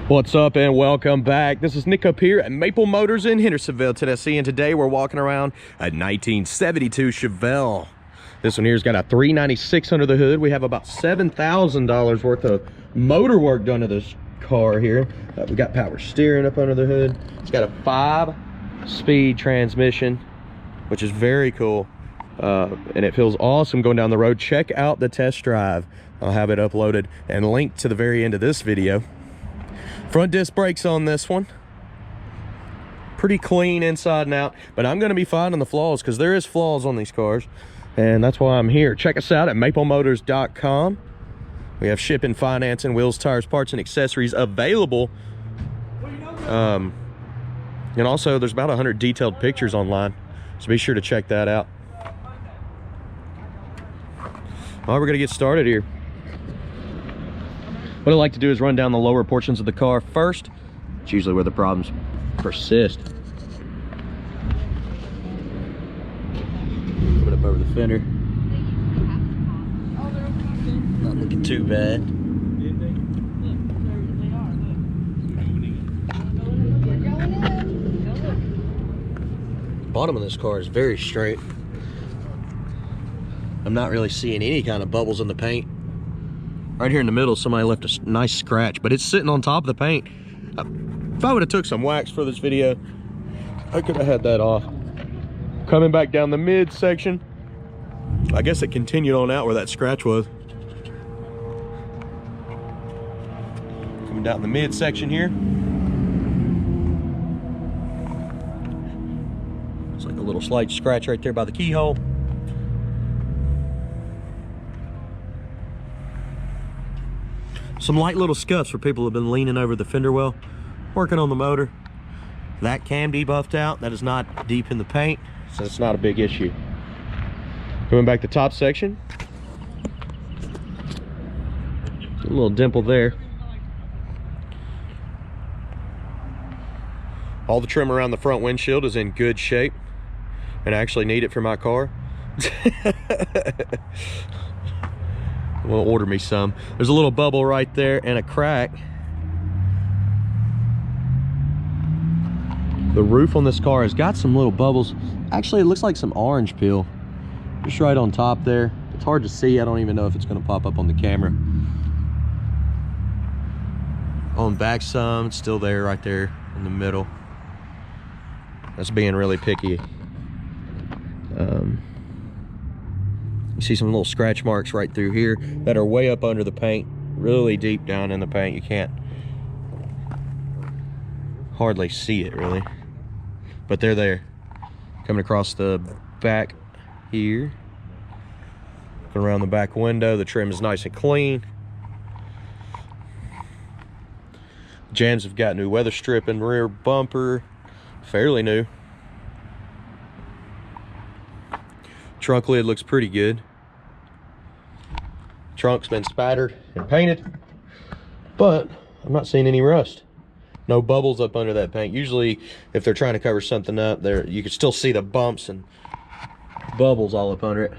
What's up and welcome back. This is Nick up here at Maple Motors in Hendersonville, Tennessee, and today we're walking around a 1972 Chevelle. This one here's got a $396 under the hood. We have about $7,000 worth of motor work done to this car here. We got power steering up under the hood. It's got a 5-speed transmission, which is very cool. And it feels awesome going down the road. Check out the test drive. I'll have it uploaded and linked to the very end of this video. Front disc brakes on this one. Pretty clean inside and out, but I'm going to be finding the flaws because there is flaws on these cars, and that's why I'm here. Check us out at maplemotors.com. We have shipping, financing, wheels, tires, parts, and accessories available. And also there's about 100 detailed pictures online, so be sure to check that out. All right, we're going to get started here. What I like to do is run down the lower portions of the car first. It's usually where the problems persist. Coming up over the fender. Not looking too bad. Bottom of this car is very straight. I'm not really seeing any kind of bubbles in the paint. Right here in the middle, somebody left a nice scratch, but it's sitting on top of the paint. If I would have took some wax for this video, I could have had that off. Coming back down the mid section, I guess it continued on out where that scratch was. Coming down the mid section here. It's like a little slight scratch right there by the keyhole. Some light little scuffs for people who have been leaning over the fender well, working on the motor. That can be buffed out. That is not deep in the paint, so it's not a big issue. Coming back to top section. A little dimple there. All the trim around the front windshield is in good shape, and I actually need it for my car. Will order me some. There's a little bubble right there and a crack. The roof on this car has got some little bubbles. Actually, it looks like some orange peel just right on top there. It's hard to see. I don't even know if it's going to pop up on the camera. On back some, it's still there right there in the middle. That's being really picky. You see some little scratch marks right through here that are way up under the paint, really deep down in the paint. You can't hardly see it really, but they're there. Coming across the back here, going around the back window, the trim is nice and clean. Jams have got new weather stripping, rear bumper, fairly new. Trunk lid looks pretty good. Trunk's been spattered and painted, but I'm not seeing any rust. No bubbles up under that paint. Usually, if they're trying to cover something up, there you can still see the bumps and bubbles all up under it.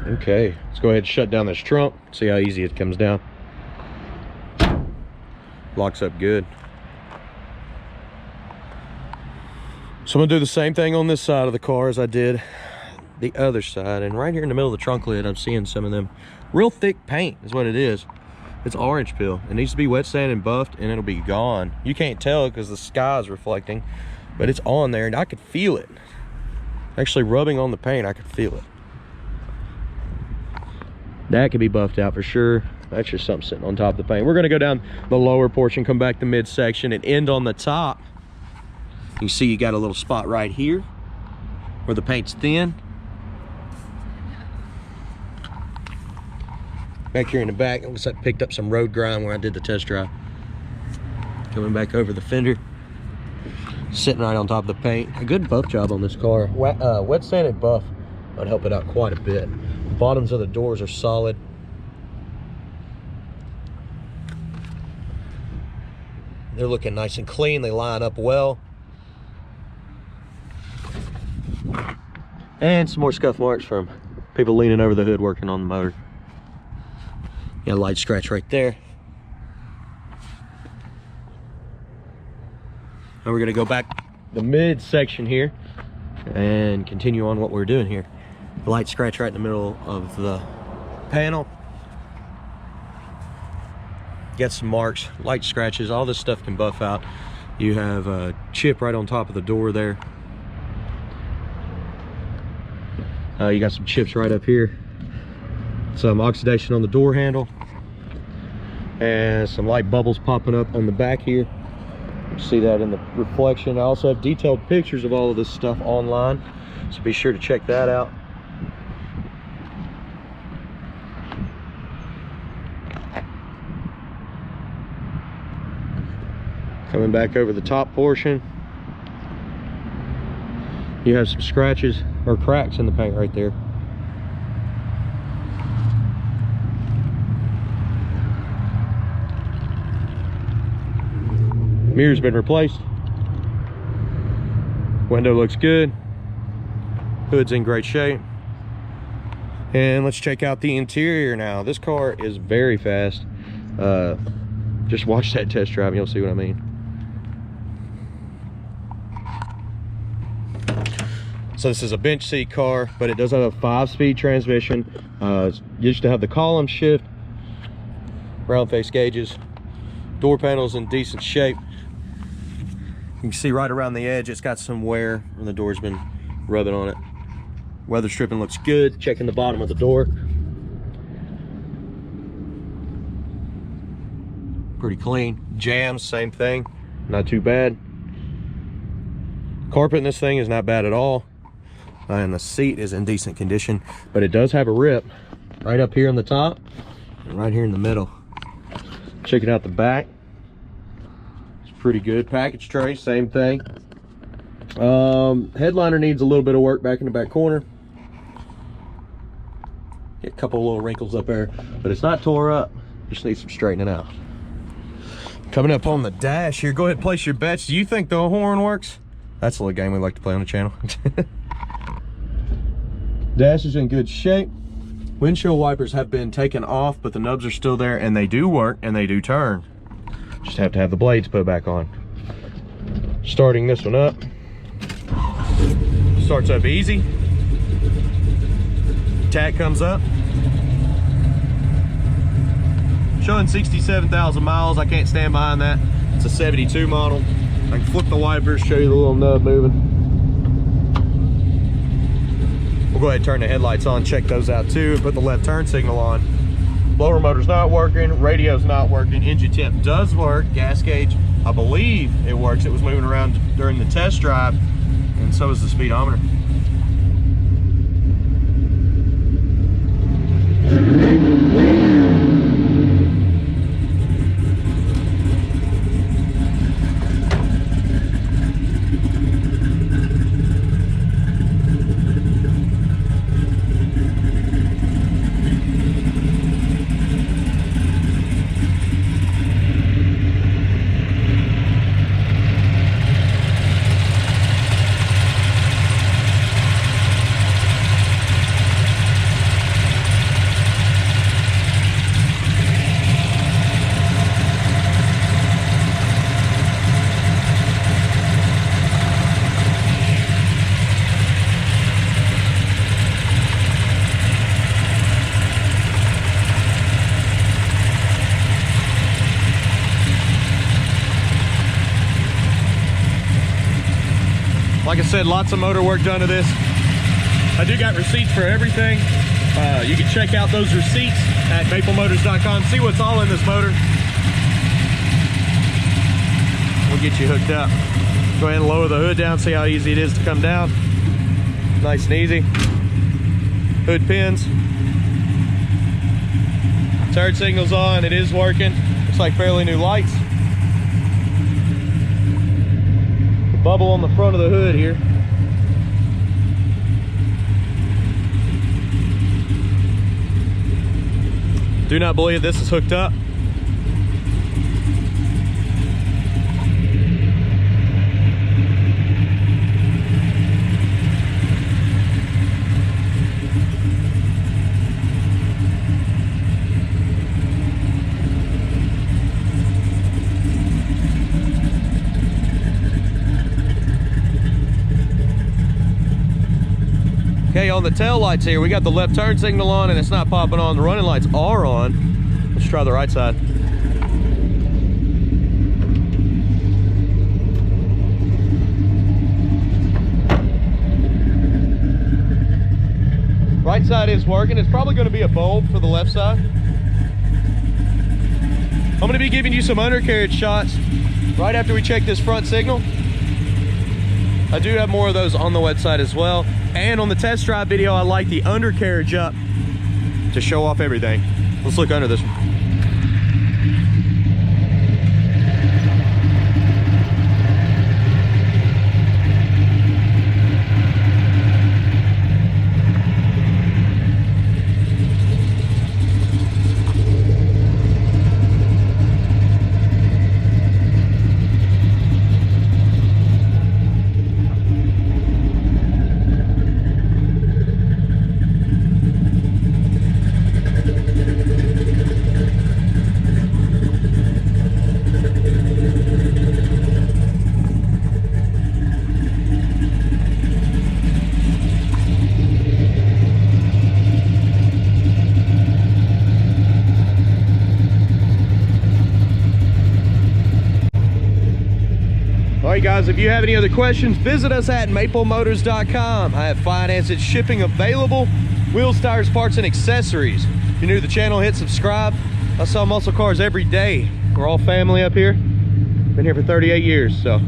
Okay, let's go ahead and shut down this trunk, see how easy it comes down. Locks up good. So I'm gonna do the same thing on this side of the car as I did the other side. And right here in the middle of the trunk lid, I'm seeing some of them real thick paint is what it is. It's orange peel. It needs to be wet sanded and buffed and it'll be gone. You can't tell because the sky is reflecting, but it's on there and I could feel it. Actually rubbing on the paint, I could feel it. That could be buffed out for sure. That's just something sitting on top of the paint. We're gonna go down the lower portion, come back to midsection and end on the top. You see you got a little spot right here where the paint's thin. Back here in the back, it looks like I picked up some road grime where I did the test drive. Coming back over the fender. Sitting right on top of the paint. A good buff job on this car. Wet sanded buff would help it out quite a bit. The bottoms of the doors are solid. They're looking nice and clean. They line up well. And some more scuff marks from people leaning over the hood working on the motor. Got a light scratch right there. Now we're gonna go back the mid section here and continue on what we're doing here. Light scratch right in the middle of the panel. Got some marks, light scratches. All this stuff can buff out. You have a chip right on top of the door there. You got some chips right up here. Some oxidation on the door handle. And some light bubbles popping up on the back here. You see that in the reflection. I also have detailed pictures of all of this stuff online, so be sure to check that out. Coming back over the top portion, you have some scratches or cracks in the paint right there. Mirror's been replaced. Window looks good. Hood's in great shape. And let's check out the interior now. This car is very fast. Just watch that test drive and you'll see what I mean. So this is a bench seat car, but it does have a 5-speed transmission. It used to have the column shift, round face gauges, door panels in decent shape. You can see right around the edge, it's got some wear and the door's been rubbing on it. Weather stripping looks good. Checking the bottom of the door. Pretty clean. Jams, same thing. Not too bad. Carpet in this thing is not bad at all. And the seat is in decent condition, but it does have a rip right up here on the top and right here in the middle. Checking out the back. It's pretty good. Package tray, same thing. Headliner needs a little bit of work back in the back corner. Get a couple of little wrinkles up there, but it's not tore up. Just needs some straightening out. Coming up on the dash here, go ahead and place your bets. Do you think the horn works? That's a little game we like to play on the channel. Dash is in good shape. Windshield wipers have been taken off, but the nubs are still there, and they do work and they do turn. Just have to have the blades put back on. Starting this one up. Starts up easy. Tach comes up. Showing 67,000 miles. I can't stand behind that. It's a 72 model. I can flip the wipers, show you the little nub moving. We'll go ahead and turn the headlights on, check those out too, and put the left turn signal on. Blower motor's not working, radio's not working, engine temp does work, gas gauge, I believe it works. It was moving around during the test drive, and so is the speedometer. Like I said, lots of motor work done to this. I do got receipts for everything. You can check out those receipts at maplemotors.com. See what's all in this motor. We'll get you hooked up. Go ahead and lower the hood down, see how easy it is to come down. Nice and easy. Hood pins. Turn signal's on, it is working. Looks like fairly new lights. Bubble on the front of the hood here. Do not believe this is hooked up. Okay, on the tail lights here, we got the left turn signal on and it's not popping on. The running lights are on. Let's try the right side. Right side is working. It's probably going to be a bulb for the left side. I'm going to be giving you some undercarriage shots right after we check this front signal. I do have more of those on the website as well. And on the test drive video, I like the undercarriage up to show off everything. Let's look under this one. All right, guys, if you have any other questions, visit us at maplemotors.com. I have finance and shipping available, wheels, tires, parts, and accessories. If you're new to the channel, hit subscribe. I sell muscle cars every day. We're all family up here. Been here for 38 years, so.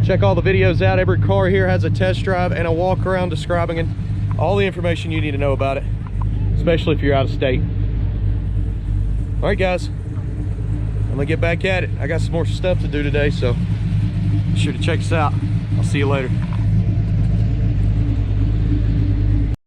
Check all the videos out. Every car here has a test drive and a walk around describing it. All the information you need to know about it, especially if you're out of state. All right, guys. I'm gonna get back at it. I got some more stuff to do today, so be sure to check us out. I'll see you later.